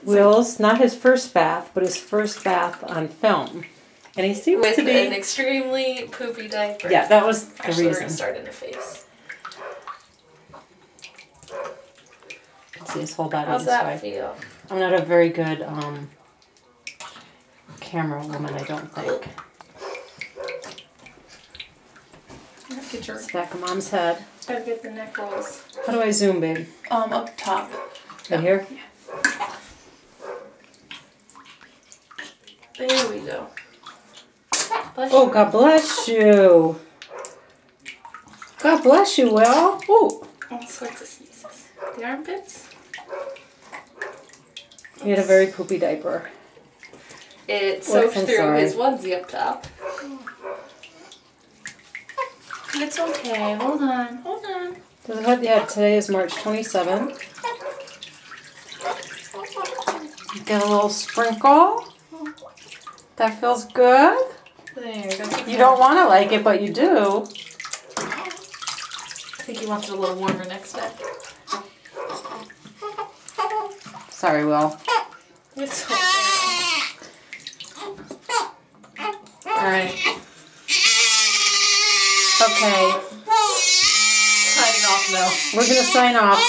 Will's, not his first bath, but his first bath on film. And he seems with to be an extremely poopy diaper. Yeah, that was the Actually, we're reason. gonna start in the face. You can see his whole body How's this that way. feel? I'm not a very good camera woman, I don't think. Get your It's the back of Mom's head. gotta get the neck rolls. How do I zoom, babe? Up top. Right here? There we go. Oh, God bless you. God bless you, Will. Oh, All sorts of sneezes. The armpits? he had a very poopy diaper. It soaked I'm through sorry. his onesie up top. It's okay. Hold on. Hold on. Does it have, yeah, today is March 27th. Get a little sprinkle. That feels good. There. You don't want to like it, but you do. I think he wants it a little warmer next time. Sorry, Will. It's okay. Alright. Okay. Signing off now. We're going to sign off.